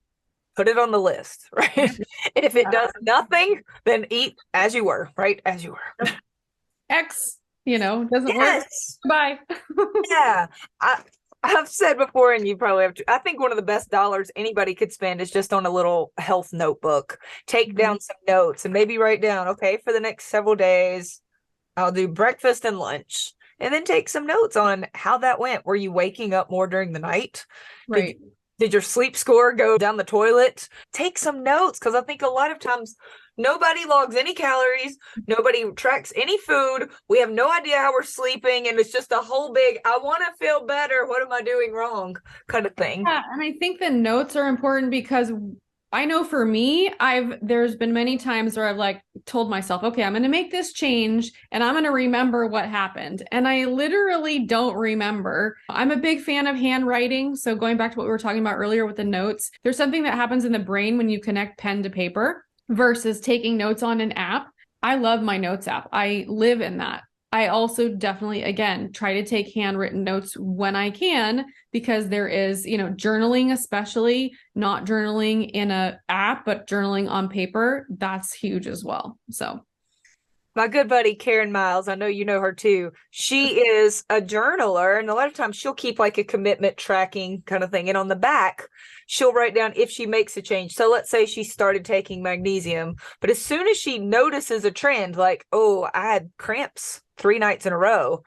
put it on the list, right? And if it does nothing, then eat as you were, right? As you were. X, doesn't work. Bye. Yeah. I've said before, and you probably have to, I think one of the best dollars anybody could spend is just on a little health notebook. Take down some notes and maybe write down, okay, for the next several days, I'll do breakfast and lunch. And then take some notes on how that went. Were you waking up more during the night? Right. Did your sleep score go down the toilet? Take some notes, because I think a lot of times nobody logs any calories. Nobody tracks any food. We have no idea how we're sleeping. And it's just a whole big, I want to feel better. What am I doing wrong? Kind of thing. Yeah, and I think the notes are important because I know for me, there's been many times where I've like told myself, okay, I'm going to make this change and I'm going to remember what happened. And I literally don't remember. I'm a big fan of handwriting. So going back to what we were talking about earlier with the notes, there's something that happens in the brain when you connect pen to paper versus taking notes on an app. I love my notes app. I live in that. I also definitely, again, try to take handwritten notes when I can, because there is, journaling, especially not journaling in an app, but journaling on paper. That's huge as well. So my good buddy, Karen Miles, I know you know her too. She is a journaler, and a lot of times she'll keep like a commitment tracking kind of thing. And on the back, she'll write down if she makes a change. So let's say she started taking magnesium, but as soon as she notices a trend, like, oh, I had cramps 3 nights in a row,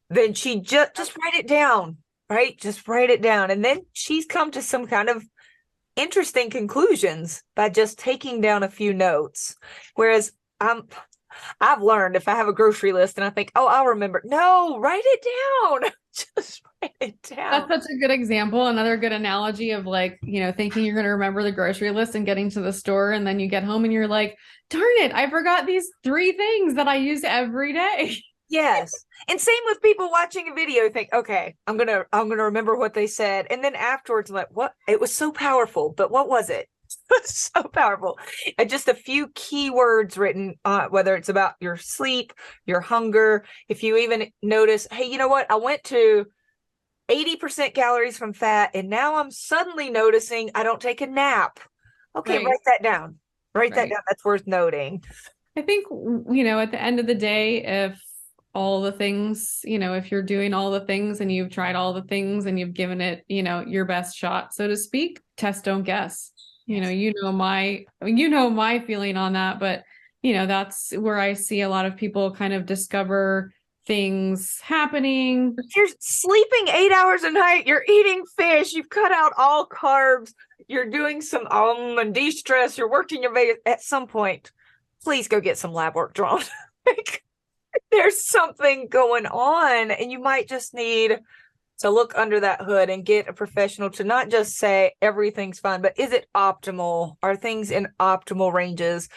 then she just write it down, right? Just write it down. And then she's come to some kind of interesting conclusions by just taking down a few notes. Whereas I've learned if I have a grocery list and I think, oh, I'll remember. No, write it down. Just write it down. That's such a good example. Another good analogy of like, thinking you're going to remember the grocery list and getting to the store. And then you get home and you're like, darn it, I forgot these 3 things that I use every day. Yes. And same with people watching a video, think, okay, I'm gonna remember what they said. And then afterwards, I'm like, what? It was so powerful, but what was it? So powerful. And just a few keywords written, whether it's about your sleep, your hunger. If you even notice, hey, you know what? I went to 80% calories from fat, and now I'm suddenly noticing I don't take a nap. Okay, Right. write that down. Write that down. That's worth noting. I think, at the end of the day, if all the things, if you're doing all the things and you've tried all the things and you've given it, your best shot, so to speak, test, don't guess. My feeling on that, but that's where I see a lot of people kind of discover things happening. You're sleeping 8 hours a night. You're eating fish. You've cut out all carbs. You're doing some and de-stress. You're working your Vegas. At some point, please go get some lab work drawn. There's something going on, and you might just need to look under that hood and get a professional to not just say everything's fine, but is it optimal? Are things in optimal ranges?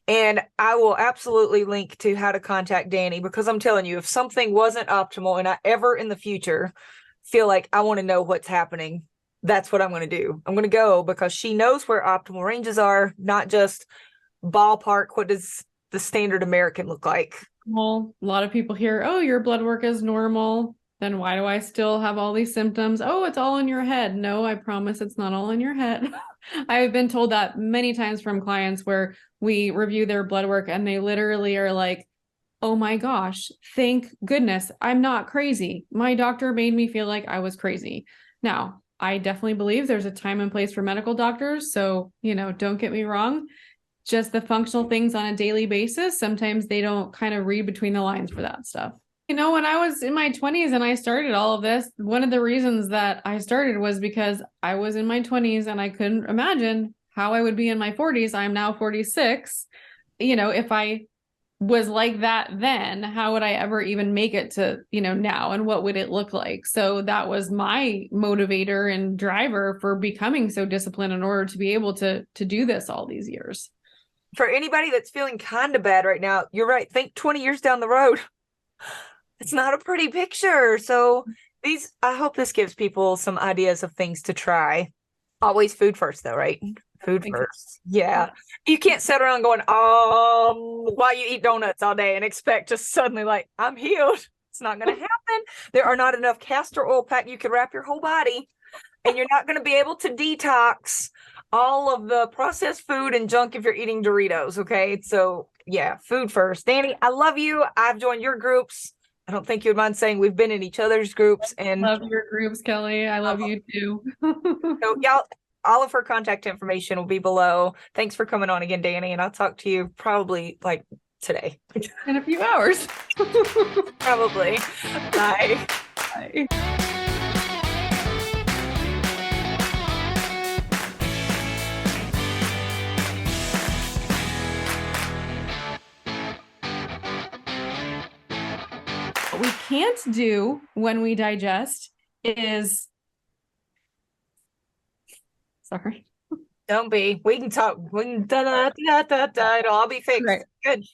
And I will absolutely link to how to contact Dani, because I'm telling you, if something wasn't optimal and I ever in the future feel like I want to know what's happening, that's what I'm going to do. I'm going to go, because she knows where optimal ranges are, not just ballpark. What does the standard American look like? Well, a lot of people hear, oh, your blood work is normal. Then why do I still have all these symptoms? Oh, it's all in your head. No, I promise it's not all in your head. I've been told that many times from clients where we review their blood work and they literally are like, oh my gosh, thank goodness I'm not crazy. My doctor made me feel like I was crazy. Now, I definitely believe there's a time and place for medical doctors. So, don't get me wrong. Just the functional things on a daily basis, sometimes they don't kind of read between the lines for that stuff. When I was in my 20s and I started all of this, one of the reasons that I started was because I was in my 20s and I couldn't imagine how I would be in my 40s. I'm now 46. If I was like that then, how would I ever even make it to, now, and what would it look like? So that was my motivator and driver for becoming so disciplined in order to be able to do this all these years. For anybody that's feeling kind of bad right now, you're right. Think 20 years down the road. It's not a pretty picture. So I hope this gives people some ideas of things to try. Always food first though, right? Food first. Yeah. You can't sit around going, why you eat donuts all day and expect to suddenly like, I'm healed. It's not going to happen. There are not enough castor oil pack you could wrap your whole body, and you're not going to be able to detox all of the processed food and junk if you're eating Doritos. Okay. So yeah, food first. Dani, I love you. I've joined your groups. I don't think you'd mind saying we've been in each other's groups. And love your groups, Kelly. I love you too. so y'all, all of her contact information will be below. Thanks for coming on again, Dani, and I'll talk to you probably like today. In a few hours. Probably. Bye. Bye. What we can't do when we digest is, sorry. Don't be. We can talk. We can it'll all be fixed. Right. Good.